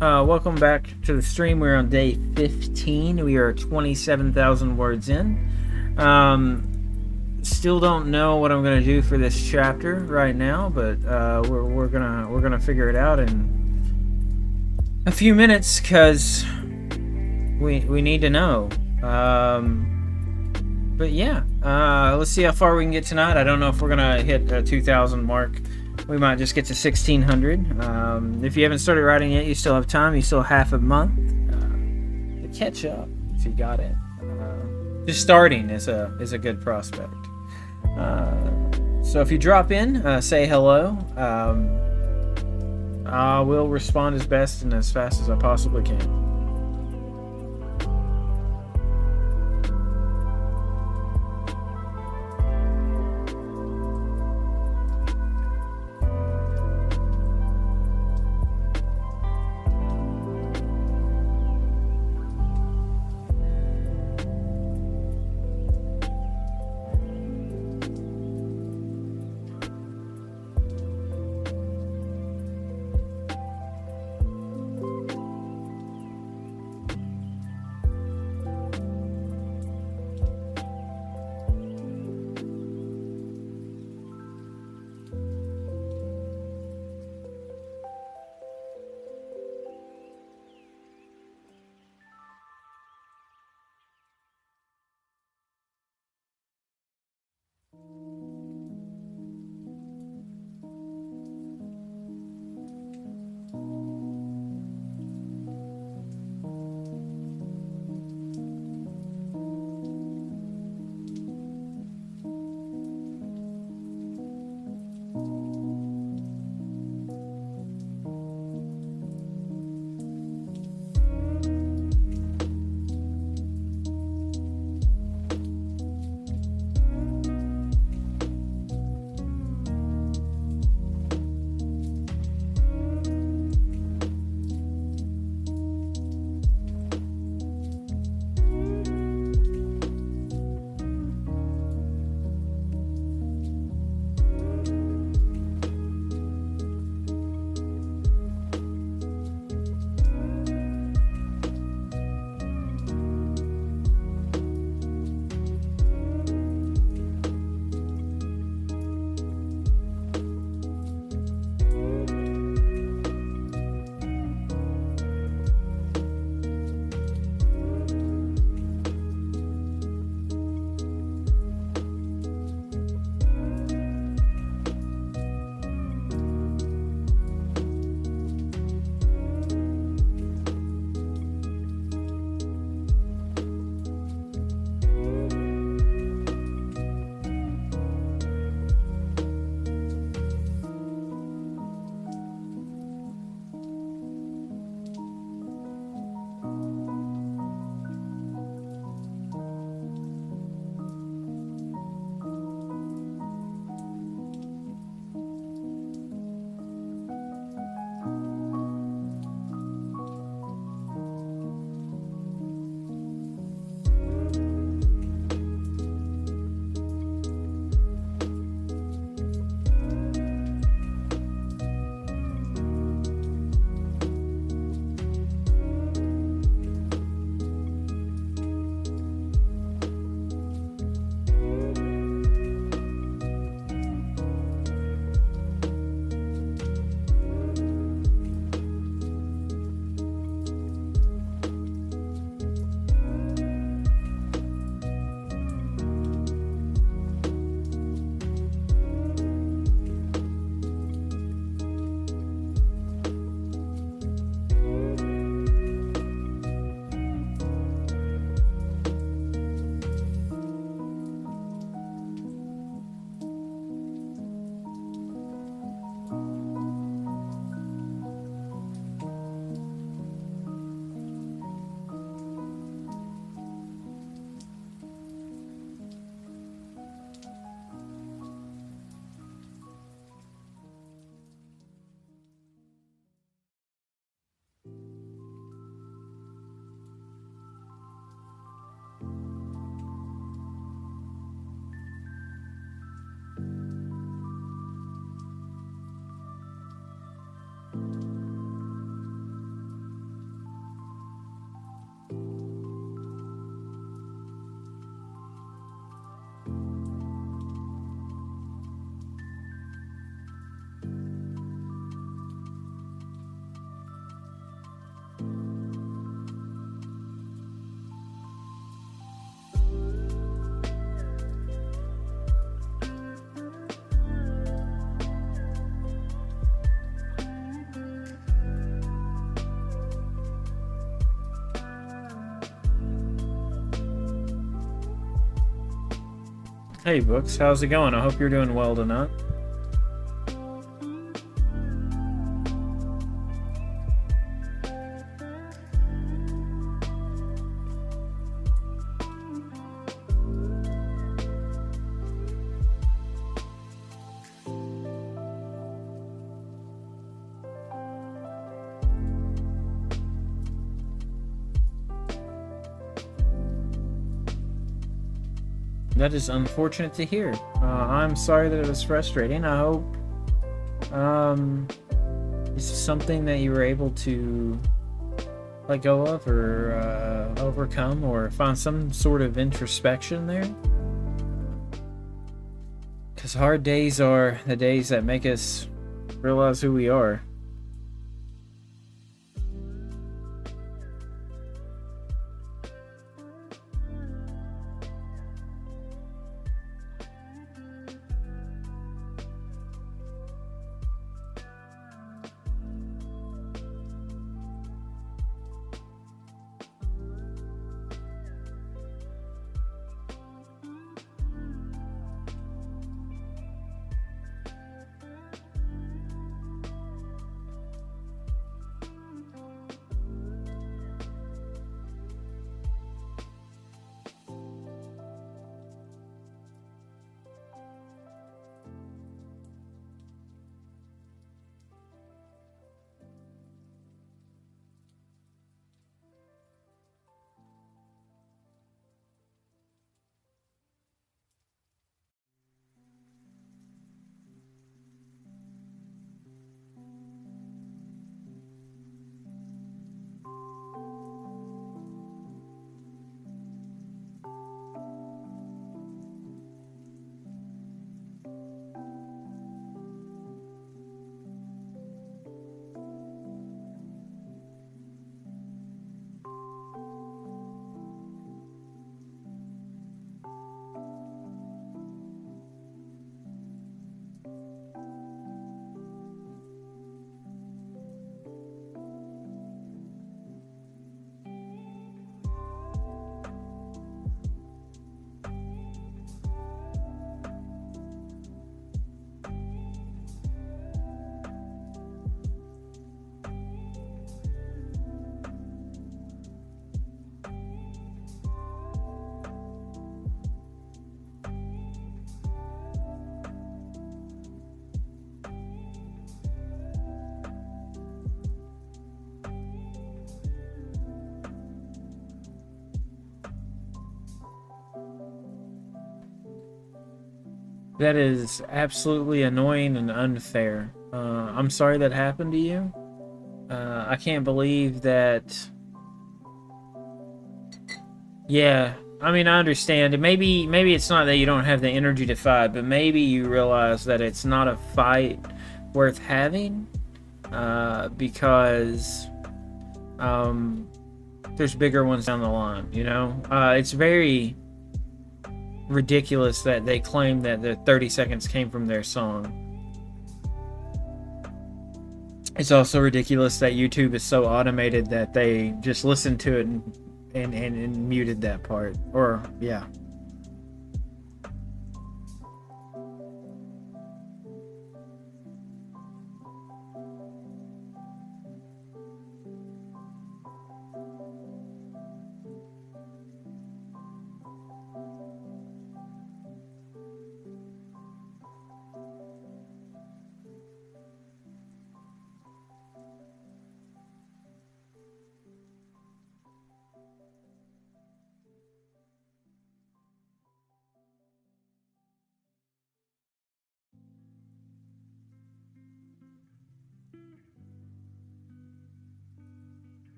Welcome back to the stream. We're on day 15. We are 27,000 words in. Still don't know what I'm gonna do for this chapter right now, but we're gonna figure it out in a few minutes because we need to know. But yeah, let's see how far we can get tonight. I don't know if we're gonna hit a 2,000 mark. We might just get to 1,600. If you haven't started writing yet, you still have time. You still have half a month to catch up if you got it. Just starting is a good prospect. So if you drop in, say hello. I will respond as best and as fast as I possibly can. Hey, Books, how's it going? I hope you're doing well tonight. That is unfortunate to hear. I'm sorry that it was frustrating. I hope this is something that you were able to let go of or overcome or find some sort of introspection there. Because hard days are the days that make us realize who we are. That is absolutely annoying and unfair. I'm sorry that happened to you. I can't believe that. Yeah, I mean, I understand. Maybe it's not that you don't have the energy to fight, but maybe you realize that it's not a fight worth having, because there's bigger ones down the line. You know, it's very ridiculous that they claim that the 30 seconds came from their song. It's also ridiculous that YouTube is so automated that they just listened to it and muted that part. Or, yeah.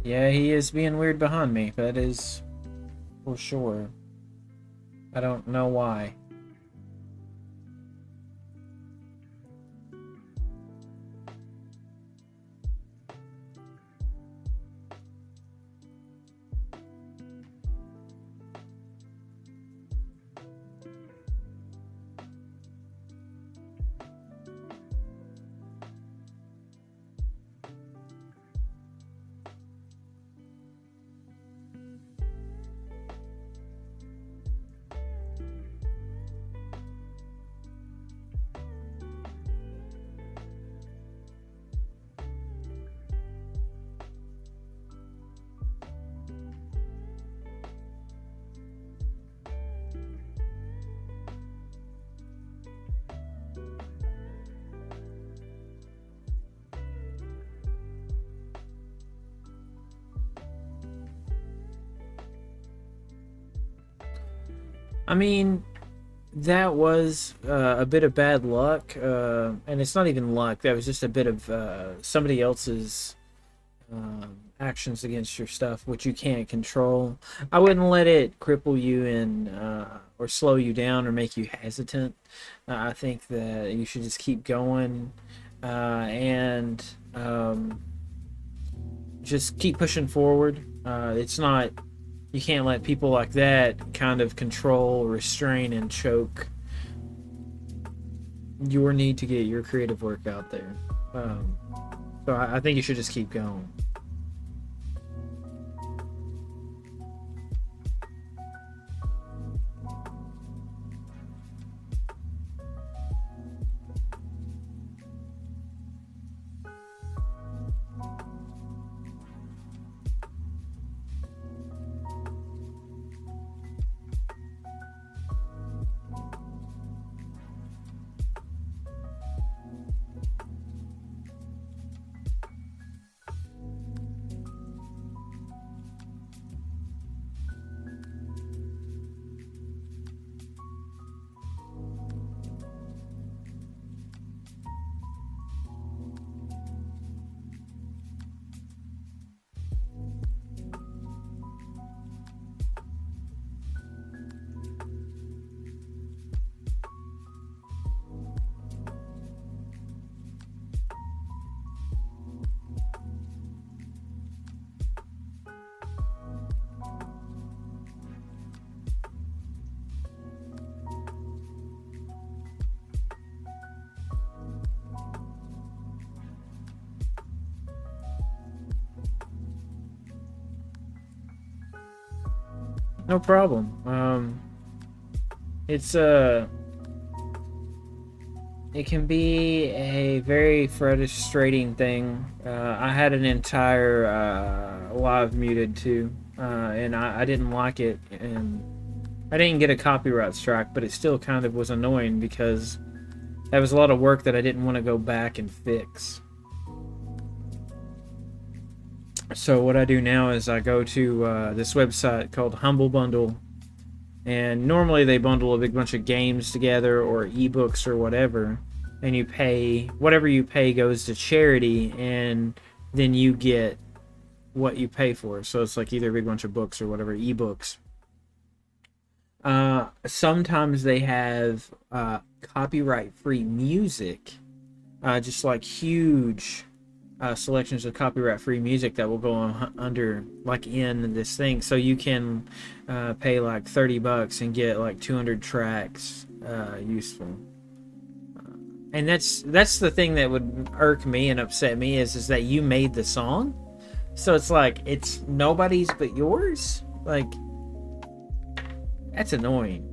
Yeah, he is being weird behind me. That is for sure. I don't know why. I mean, that was a bit of bad luck, and it's not even luck. That was just a bit of somebody else's actions against your stuff, which you can't control. I wouldn't let it cripple you and or slow you down or make you hesitant. I think that you should just keep going and just keep pushing forward. It's not You can't let people like that kind of control, restrain, and choke your need to get your creative work out there. Um, so I think you should just keep going. No problem. It's it can be a very frustrating thing. I had an entire live muted too, and I didn't like it, and I didn't get a copyright strike, but it still kind of was annoying because that was a lot of work that I didn't want to go back and fix. So what I do now is I go to this website called Humble Bundle, and normally they bundle a big bunch of games together or ebooks or whatever, and you pay whatever you pay goes to charity, and then you get what you pay for. So it's like either a big bunch of books or whatever ebooks. Sometimes they have copyright free music, just like huge selections of copyright free music that will go on under like in this thing, so you can pay like $30 and get like 200 tracks useful. And that's the thing that would irk me and upset me is that you made the song, so it's like it's nobody's but yours. Like, that's annoying.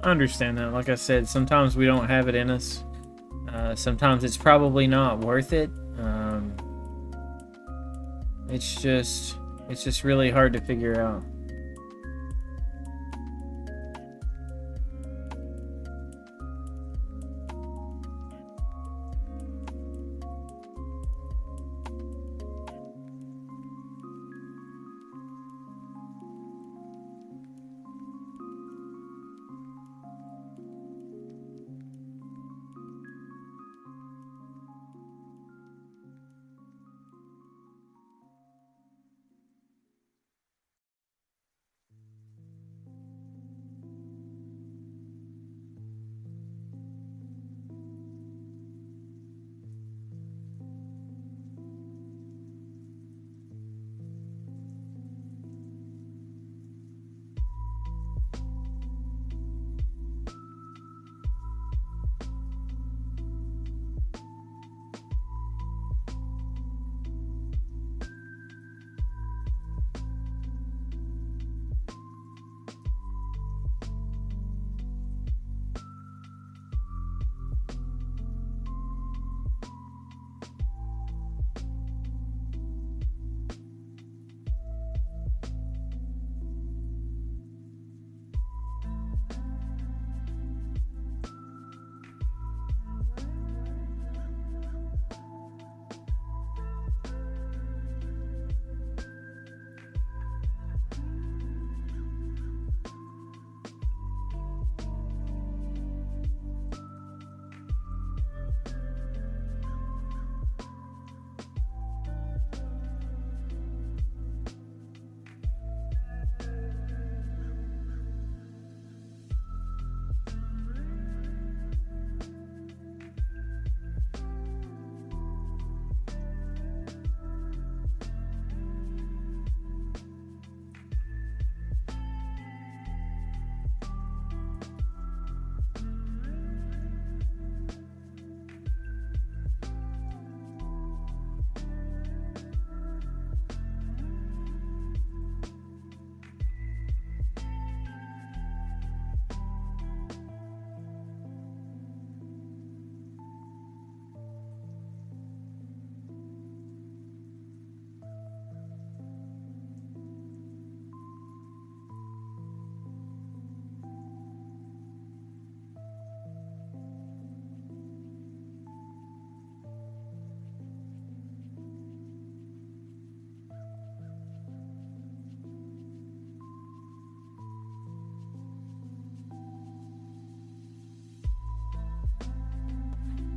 I understand that. Like I said, sometimes we don't have it in us. Sometimes it's probably not worth it. It's just really hard to figure out.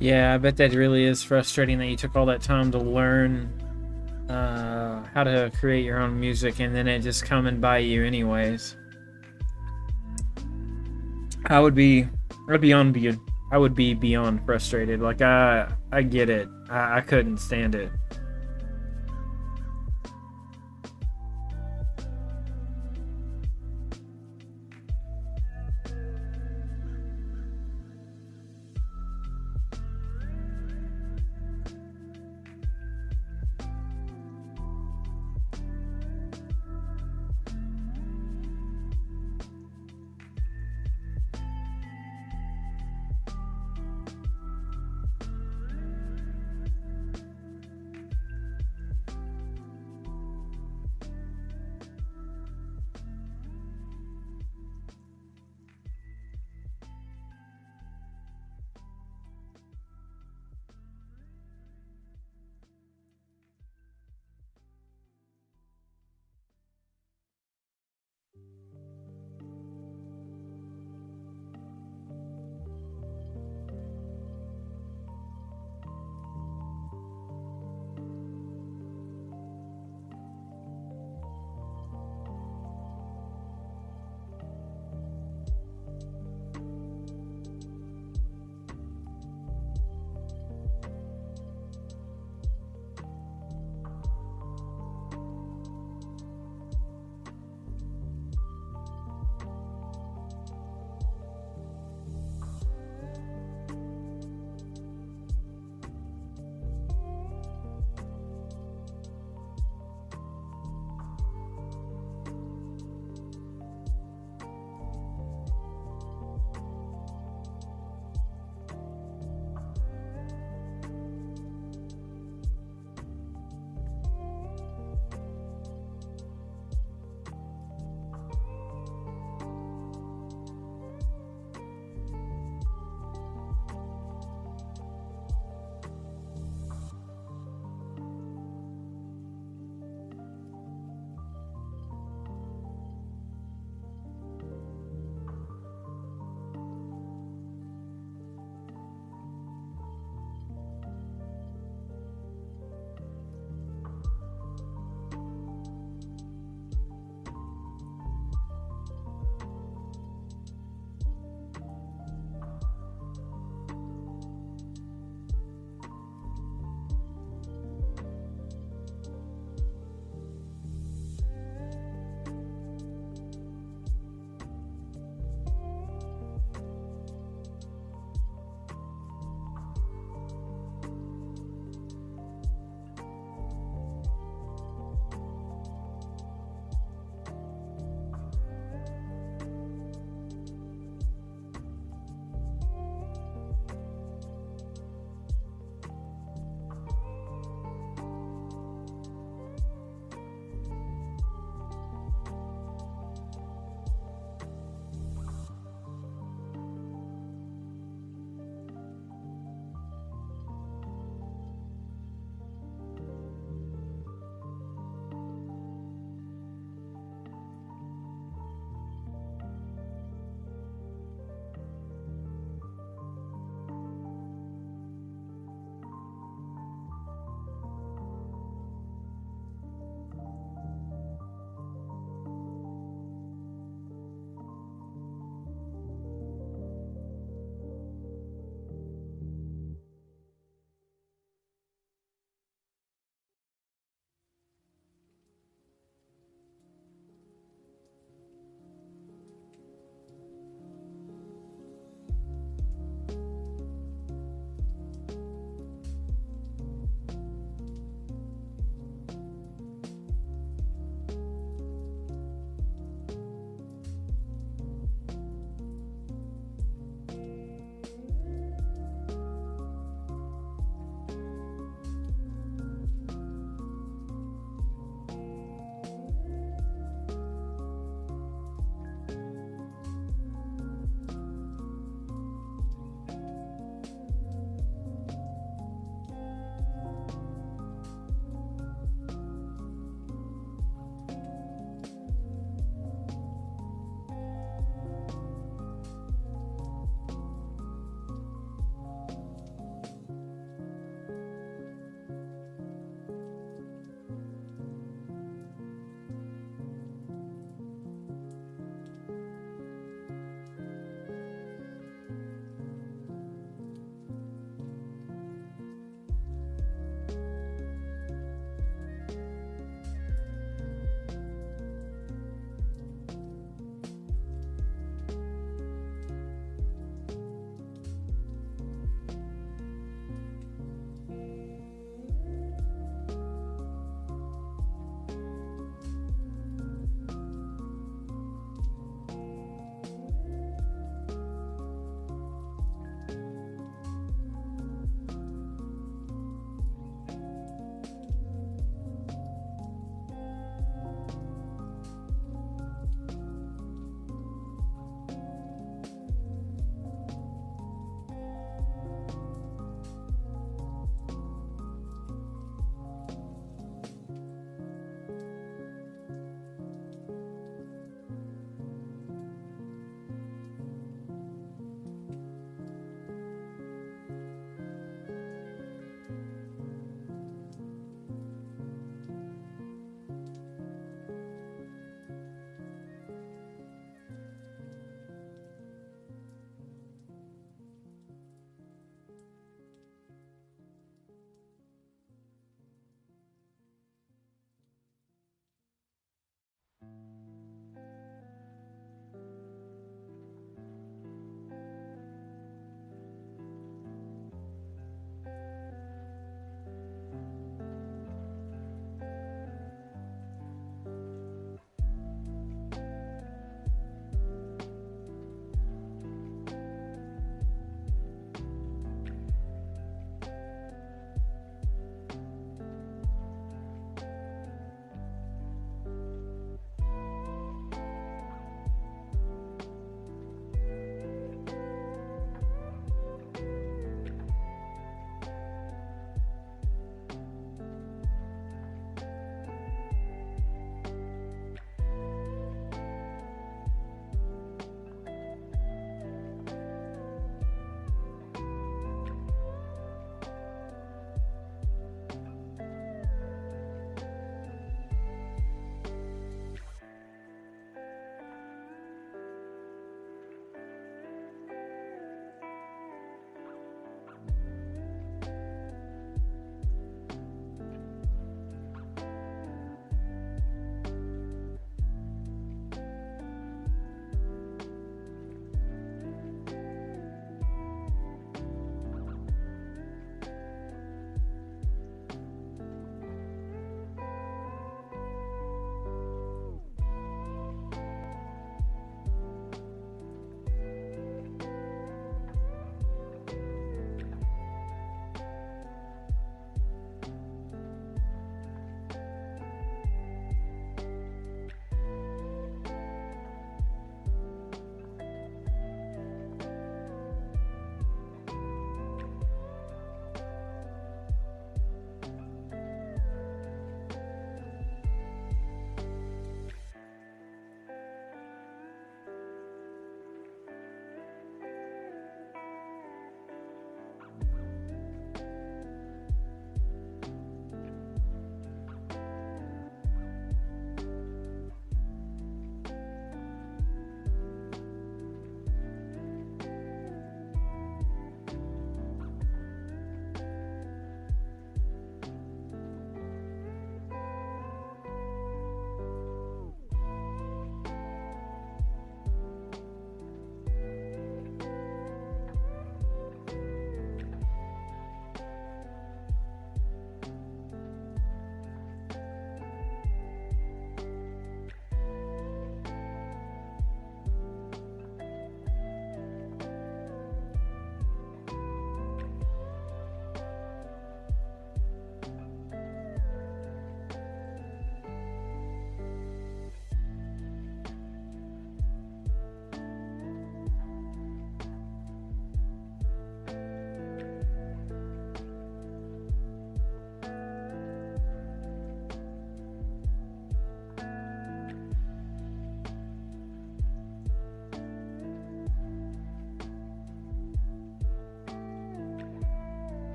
Yeah, I bet that really is frustrating that you took all that time to learn how to create your own music and then it just coming by you anyways. I would be, I would be beyond frustrated. Like I get it. I couldn't stand it.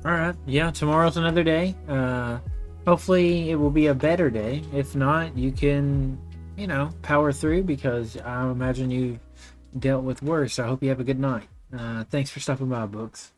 All right. Yeah, tomorrow's another day. Hopefully, it will be a better day. If not, you can, power through because I imagine you dealt with worse. I hope you have a good night. Thanks for stopping by, Books.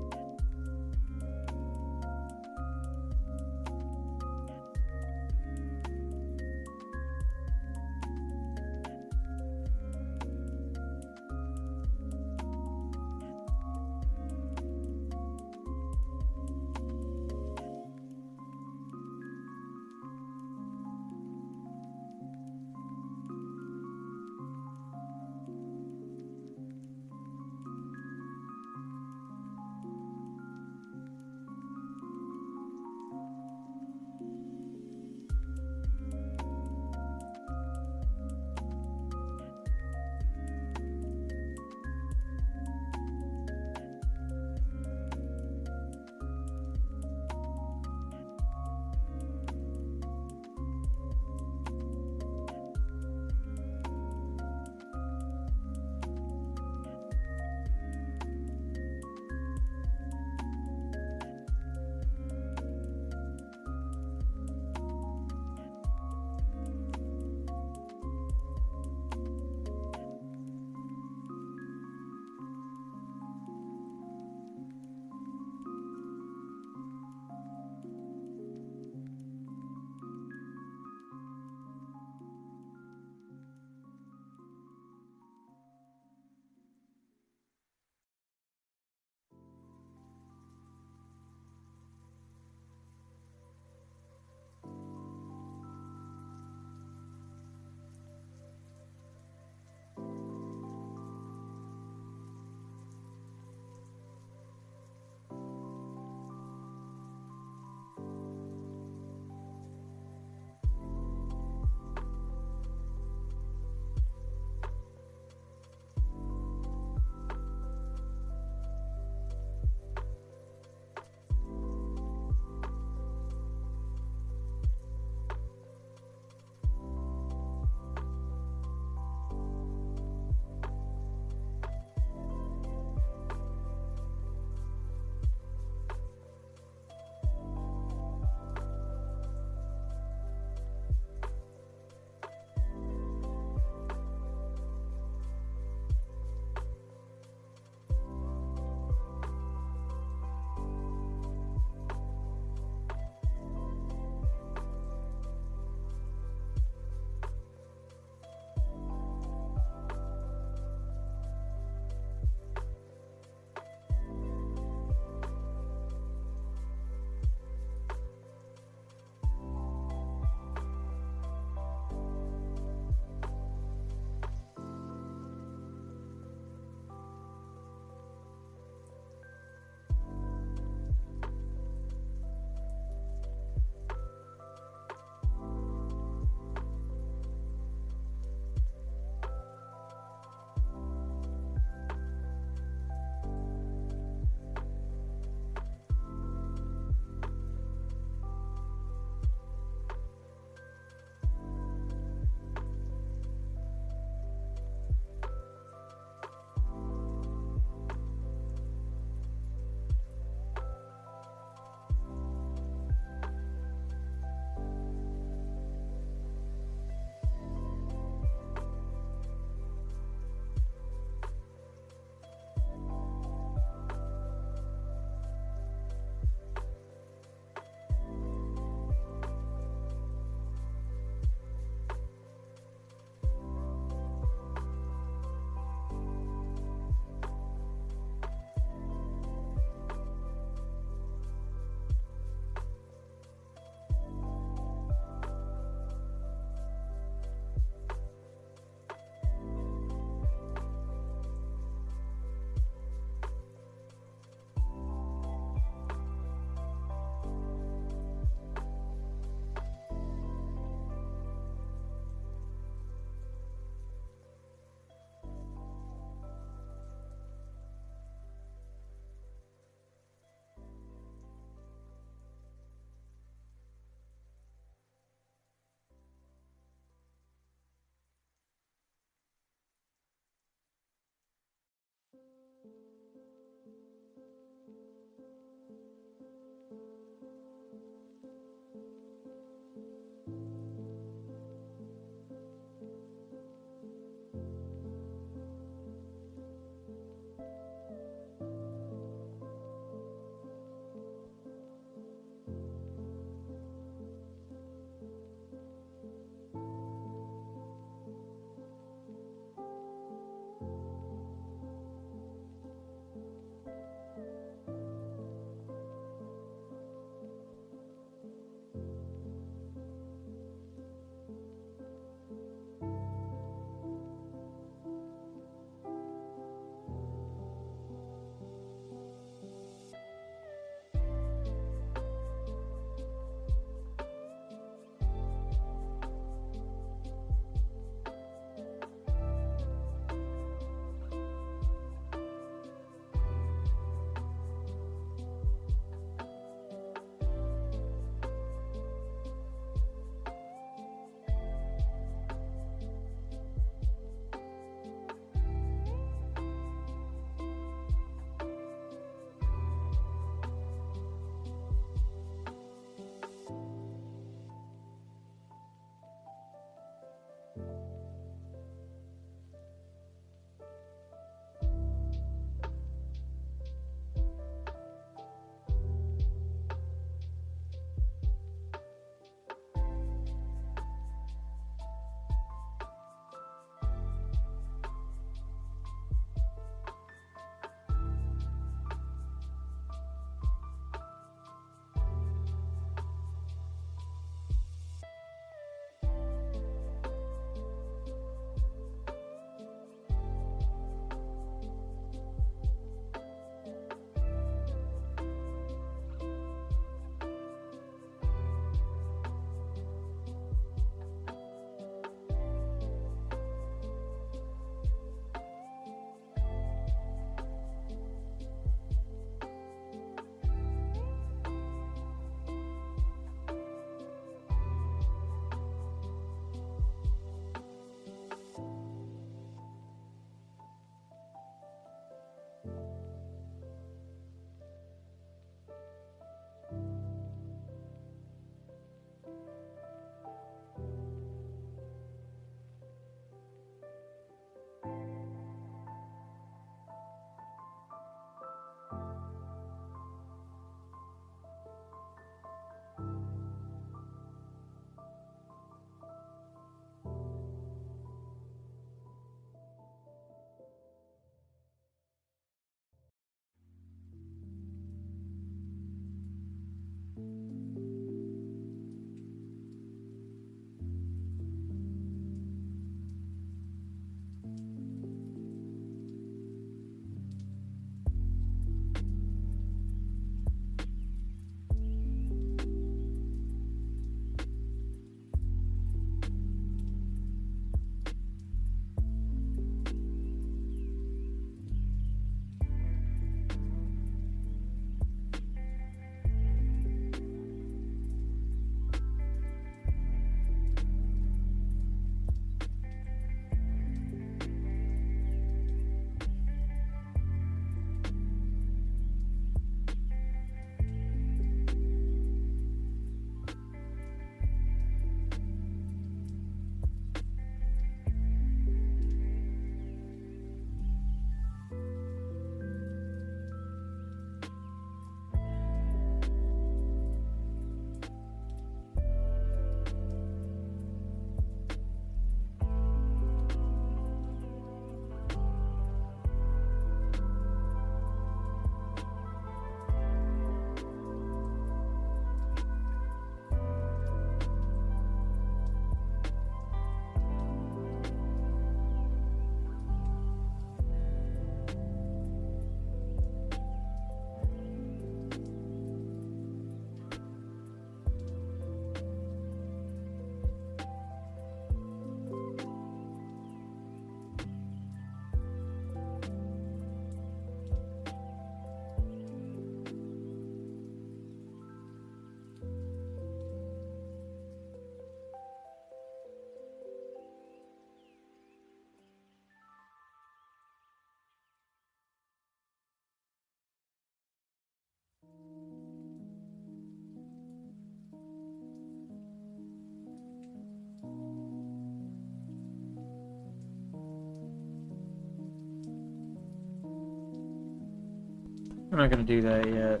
We're not going to do that yet.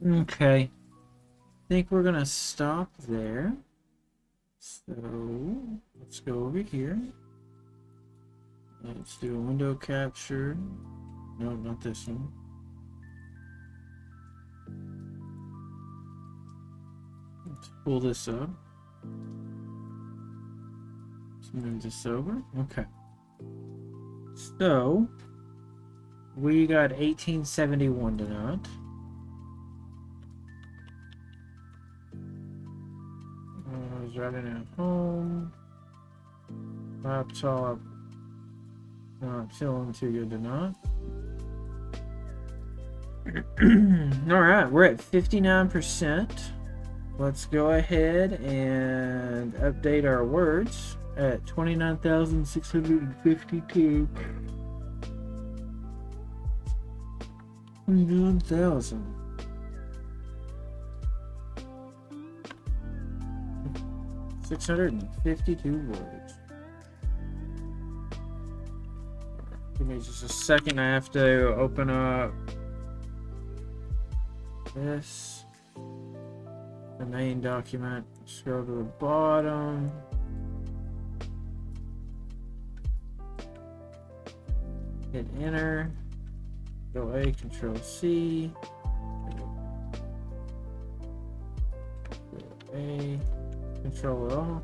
Okay. I think we're gonna stop there. So let's go over here. Let's do a window capture. No, not this one. Let's pull this up. Let's move this over. Okay. So we got 1871 tonight. I was writing at home. Laptop. Not feeling too good tonight. Alright, we're at 59%. Let's go ahead and update our words at 29,652. 29,000. 652 words. Give me just a second. I have to open up this, the main document. Scroll to the bottom. Hit enter. Control A, Control C. Control A. Control all.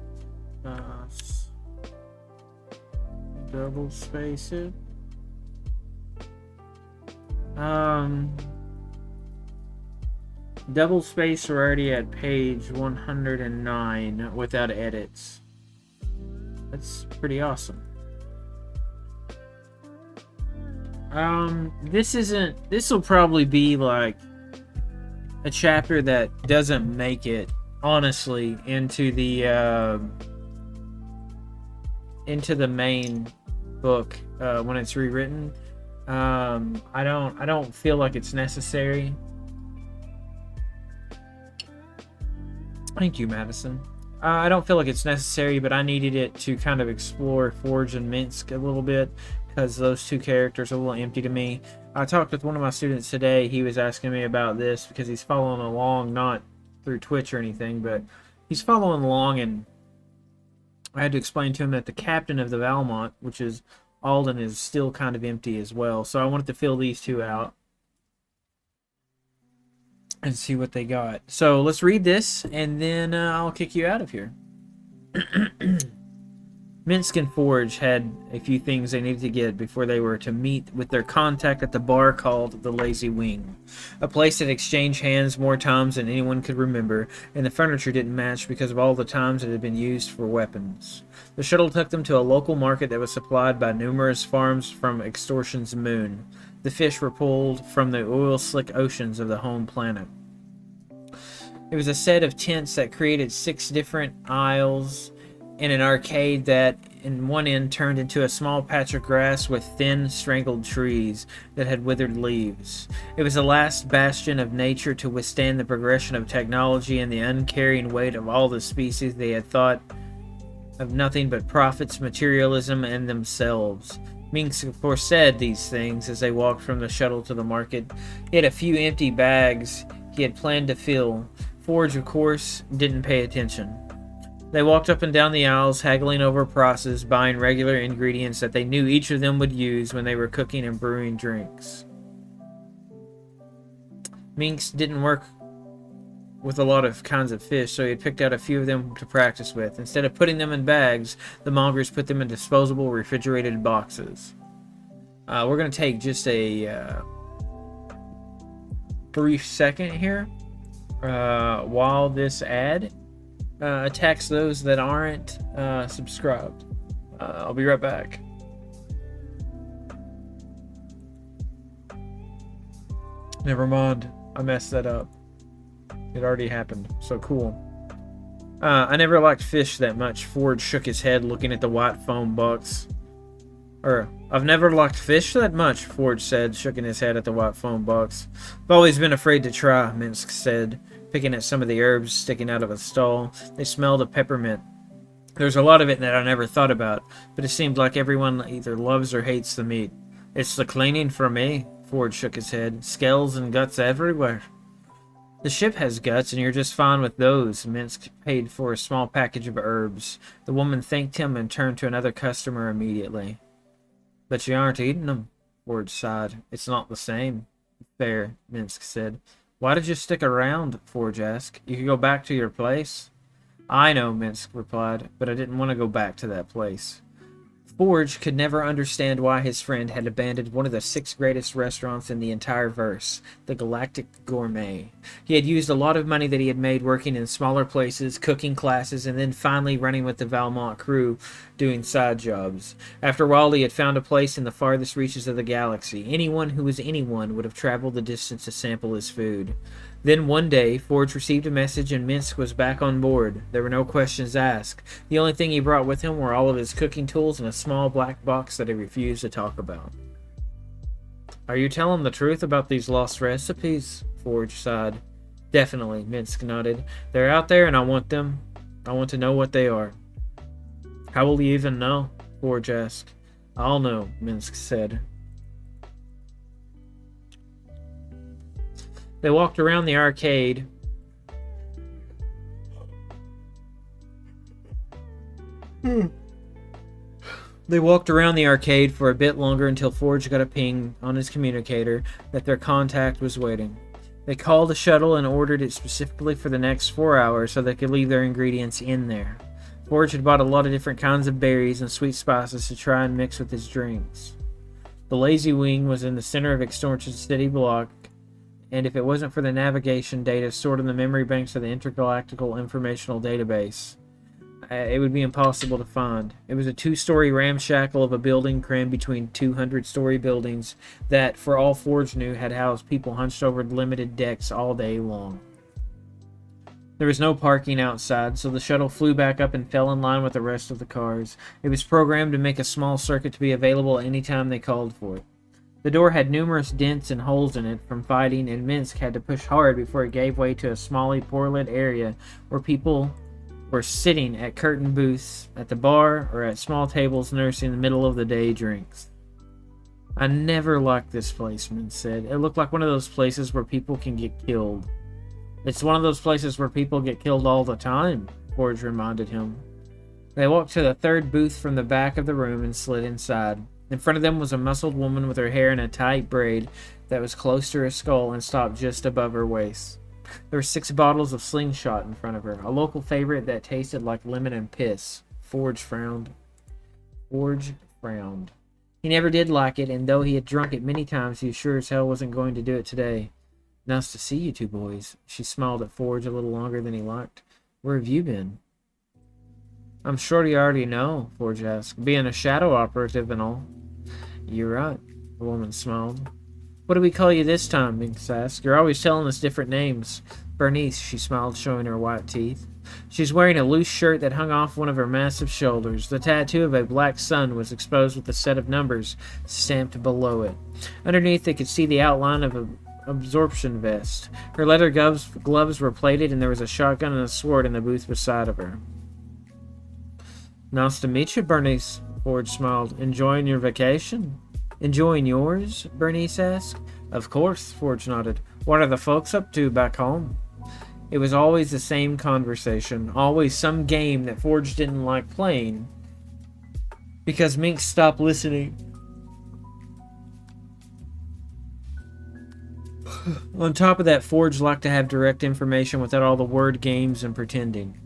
Double space it. Double space, we're already at page 109 without edits. That's pretty awesome. This will probably be like a chapter that doesn't make it, honestly, into the main book when it's rewritten. I don't feel like it's necessary. Thank you, Madison. I don't feel like it's necessary, but I needed it to kind of explore Forge and Minsk a little bit because those two characters are a little empty to me. I talked with one of my students today. He was asking me about this because he's following along, not through Twitch or anything, but he's following along, and I had to explain to him that the captain of the Valmont, which is Alden, is still kind of empty as well. So I wanted to fill these two out and see what they got. So let's read this, and then I'll kick you out of here. Minsk and Forge had a few things they needed to get before they were to meet with their contact at the bar called the Lazy Wing, a place that exchanged hands more times than anyone could remember, and the furniture didn't match because of all the times it had been used for weapons. The shuttle took them to a local market that was supplied by numerous farms from Extortion's moon. The fish were pulled from the oil-slick oceans of the home planet. It was a set of tents that created 6 different aisles in an arcade that in one end turned into a small patch of grass with thin, strangled trees that had withered leaves. It was the last bastion of nature to withstand the progression of technology and the uncaring weight of all the species they had thought of nothing but profits, materialism, and themselves. Minsk, of course, said these things as they walked from the shuttle to the market. He had a few empty bags he had planned to fill. Forge, of course, didn't pay attention. They walked up and down the aisles, haggling over prices, buying regular ingredients that they knew each of them would use when they were cooking and brewing drinks. Minsk didn't work with a lot of kinds of fish, so he had picked out a few of them to practice with. Instead of putting them in bags, the mongers put them in disposable refrigerated boxes. We're going to take just a brief second here while this ad attacks those that aren't subscribed. I'll be right back. Never mind, I messed that up. It already happened. So cool. I never liked fish that much. Forge shook his head, looking at the white foam box. I've never liked fish that much, Forge said, shaking his head at the white foam box. I've always been afraid to try, Minsk said, picking at some of the herbs sticking out of a stall. They smelled of peppermint. There's a lot of it that I never thought about, but it seems like everyone either loves or hates the meat. It's the cleaning for me, Forge shook his head. Scales and guts everywhere. The ship has guts, and you're just fine with those. Minsk paid for a small package of herbs. The woman thanked him and turned to another customer immediately. But you aren't eating them, Forge sighed. It's not the same. Fair, Minsk said. Why did you stick around? Forge asked. You could go back to your place. I know, Minsk replied, but I didn't want to go back to that place. Forge could never understand why his friend had abandoned one of the 6 greatest restaurants in the entire verse, the Galactic Gourmet. He had used a lot of money that he had made working in smaller places, cooking classes, and then finally running with the Valmont crew, doing side jobs. After a while, he had found a place in the farthest reaches of the galaxy. Anyone who was anyone would have traveled the distance to sample his food. Then one day, Forge received a message and Minsk was back on board. There were no questions asked. The only thing he brought with him were all of his cooking tools and a small black box that he refused to talk about. Are you telling the truth about these lost recipes? Forge sighed. Definitely, Minsk nodded. They're out there and I want them. I want to know what they are. How will you even know? Forge asked. I'll know, Minsk said. They walked around the arcade. They walked around the arcade for a bit longer until Forge got a ping on his communicator that their contact was waiting. They called a shuttle and ordered it specifically for the next 4 hours so they could leave their ingredients in there. Forge had bought a lot of different kinds of berries and sweet spices to try and mix with his drinks. The Lazy Wing was in the center of Extortion City block, and if it wasn't for the navigation data stored in the memory banks of the Intergalactical Informational Database, it would be impossible to find. It was a 2-story ramshackle of a building crammed between 200-story buildings that, for all Forge knew, had housed people hunched over limited decks all day long. There was no parking outside, so the shuttle flew back up and fell in line with the rest of the cars. It was programmed to make a small circuit to be available any time they called for it. The door had numerous dents and holes in it from fighting, and Minsk had to push hard before it gave way to a small, poor-lit area where people were sitting at curtained booths at the bar or at small tables nursing the middle of the day drinks. I never liked this place, Minsk said. It looked like one of those places where people can get killed. It's one of those places where people get killed all the time, Forge reminded him. They walked to the third booth from the back of the room and slid inside. In front of them was a muscled woman with her hair in a tight braid that was close to her skull and stopped just above her waist. There were 6 bottles of Slingshot in front of her, a local favorite that tasted like lemon and piss. Forge frowned. He never did like it, and though he had drunk it many times, he sure as hell wasn't going to do it today. Nice to see you two boys. She smiled at Forge a little longer than he liked. Where have you been? I'm sure you already know, Forge asked, being a shadow operative and all. You're right, the woman smiled. What do we call you this time? Minks asked. You're always telling us different names. Bernice, she smiled, showing her white teeth. She's wearing a loose shirt that hung off one of her massive shoulders. The tattoo of a black sun was exposed with a set of numbers stamped below it. Underneath, they could see the outline of an absorption vest. Her leather gloves were plated, and there was a shotgun and a sword in the booth beside of her. Nice to meet you, Bernice, Forge smiled. Enjoying your vacation? Enjoying yours? Bernice asked. Of course, Forge nodded. What are the folks up to back home? It was always the same conversation, always some game that Forge didn't like playing, because Mink stopped listening. On top of that, Forge liked to have direct information without all the word games and pretending.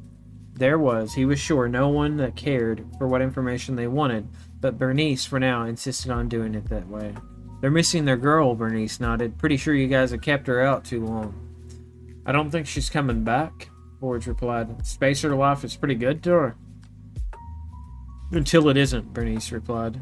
He was sure, no one that cared for what information they wanted, but Bernice, for now, insisted on doing it that way. They're missing their girl, Bernice nodded. Pretty sure you guys have kept her out too long. I don't think she's coming back, Forge replied. Spacer life is pretty good to her. Until it isn't, Bernice replied.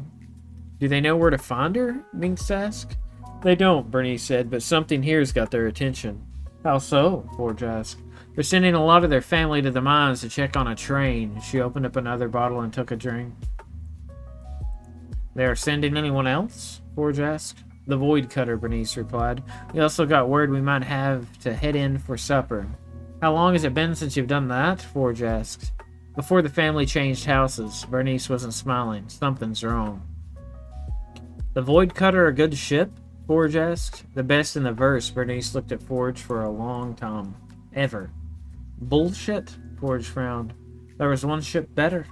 Do they know where to find her? Minx asked. They don't, Bernice said, but something here's got their attention. How so? Forge asked. They're sending a lot of their family to the mines to check on a train. She opened up another bottle and took a drink. They are sending anyone else? Forge asked. The Void Cutter, Bernice replied. We also got word we might have to head in for supper. How long has it been since you've done that? Forge asked. Before the family changed houses. Bernice wasn't smiling. Something's wrong. The Void Cutter a good ship? Forge asked. The best in the verse. Bernice looked at Forge for a long time. Ever. Bullshit? Forge frowned. There was one ship better.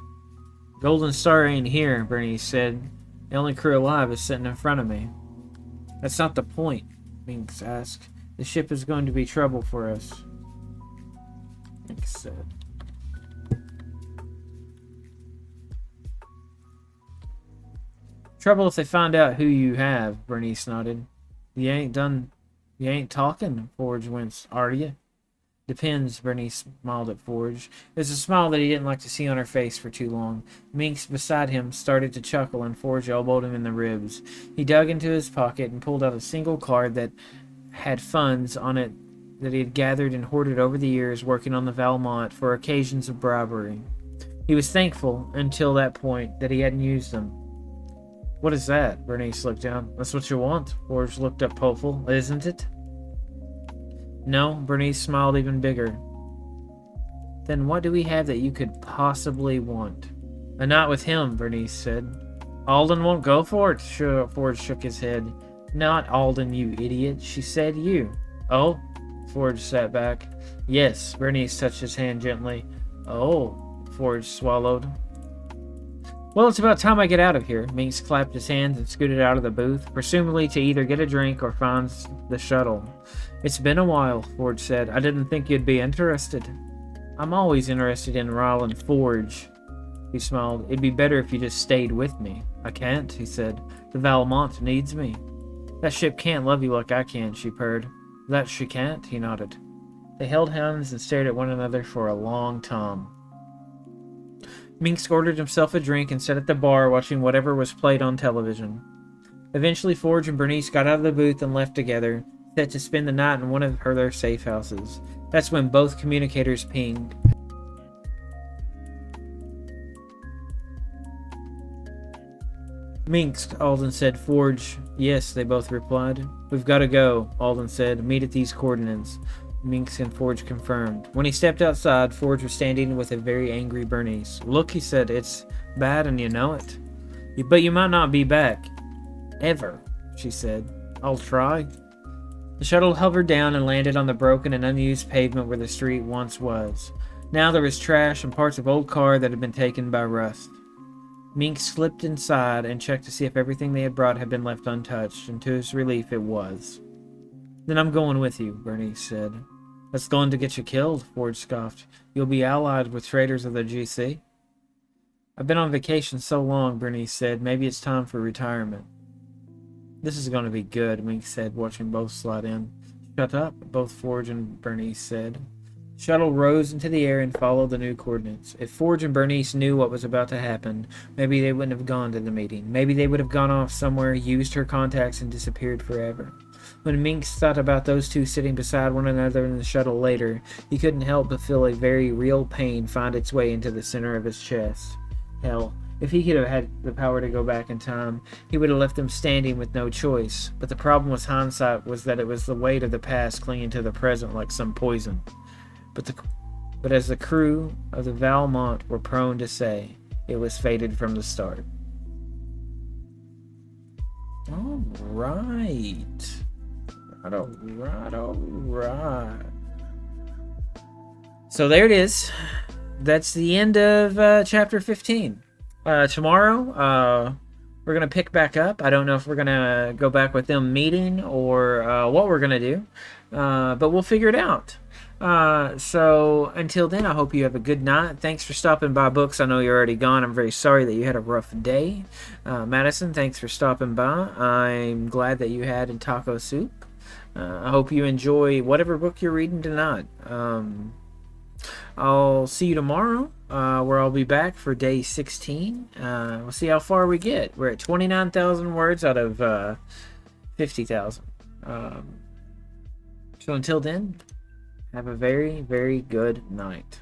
Golden Star ain't here, Bernice said. The only crew alive is sitting in front of me. That's not the point, Minx asked. The ship is going to be trouble for us. Minx said. Trouble if they find out who you have, Bernice nodded. You ain't talking, Forge winced, are you? Depends, Bernice smiled at Forge. It was a smile that he didn't like to see on her face for too long. Minx beside him started to chuckle, and Forge elbowed him in the ribs. He dug into his pocket and pulled out a single card that had funds on it that he had gathered and hoarded over the years working on the Valmont for occasions of bribery. He was thankful, until that point, that he hadn't used them. What is that? Bernice looked down. That's what you want? Forge looked up hopeful. Isn't it? No, Bernice smiled even bigger. Then what do we have that you could possibly want? A night with him, Bernice said. Alden won't go for it, Forge shook his head. Not Alden, you idiot. She said you. Oh? Forge sat back. Yes, Bernice touched his hand gently. Oh, Forge swallowed. Well, it's about time I get out of here. Minx clapped his hands and scooted out of the booth, presumably to either get a drink or find the shuttle. It's been a while, Forge said. I didn't think you'd be interested. I'm always interested in Ryland Forge. He smiled. It'd be better if you just stayed with me. I can't, he said. The Valmont needs me. That ship can't love you like I can, she purred. That she can't, he nodded. They held hands and stared at one another for a long time. Minx ordered himself a drink and sat at the bar watching whatever was played on television. Eventually, Forge and Bernice got out of the booth and left together, set to spend the night in one of their safe houses. That's when both communicators pinged. Minx, Alden said. Forge Yes, they both replied. We've got to go, Alden said. Meet at these coordinates. Minx and Forge confirmed. When he stepped outside, Forge was standing with a very angry Bernice. Look, he said, it's bad and you know it. But you might not be back. Ever, she said. I'll try. The shuttle hovered down and landed on the broken and unused pavement where the street once was. Now there was trash and parts of old car that had been taken by rust. Mink slipped inside and checked to see if everything they had brought had been left untouched, and to his relief it was. Then I'm going with you, Bernice said. That's going to get you killed, Forge scoffed. You'll be allied with traitors of the GC. I've been on vacation so long, Bernice said. Maybe it's time for retirement. This is going to be good, Mink said, watching both slide in. Shut up, both Forge and Bernice said. The shuttle rose into the air and followed the new coordinates. If Forge and Bernice knew what was about to happen, maybe they wouldn't have gone to the meeting. Maybe they would have gone off somewhere, used her contacts, and disappeared forever. When Minx thought about those two sitting beside one another in the shuttle later, he couldn't help but feel a very real pain find its way into the center of his chest. Hell, if he could have had the power to go back in time, he would have left them standing with no choice. But the problem with hindsight was that it was the weight of the past clinging to the present like some poison. But as the crew of the Valmont were prone to say, it was fated from the start. All right. All right. So there it is. That's the end of chapter 15. Tomorrow, we're going to pick back up. I don't know if we're going to go back with them meeting or what we're going to do, but we'll figure it out. So until then, I hope you have a good night. Thanks for stopping by, Books. I know you're already gone. I'm very sorry that you had a rough day. Madison, thanks for stopping by. I'm glad that you had taco soup. I hope you enjoy whatever book you're reading tonight. I'll see you tomorrow, where I'll be back for day 16. We'll see how far we get. We're at 29,000 words out of 50,000. So until then, have a very, very good night.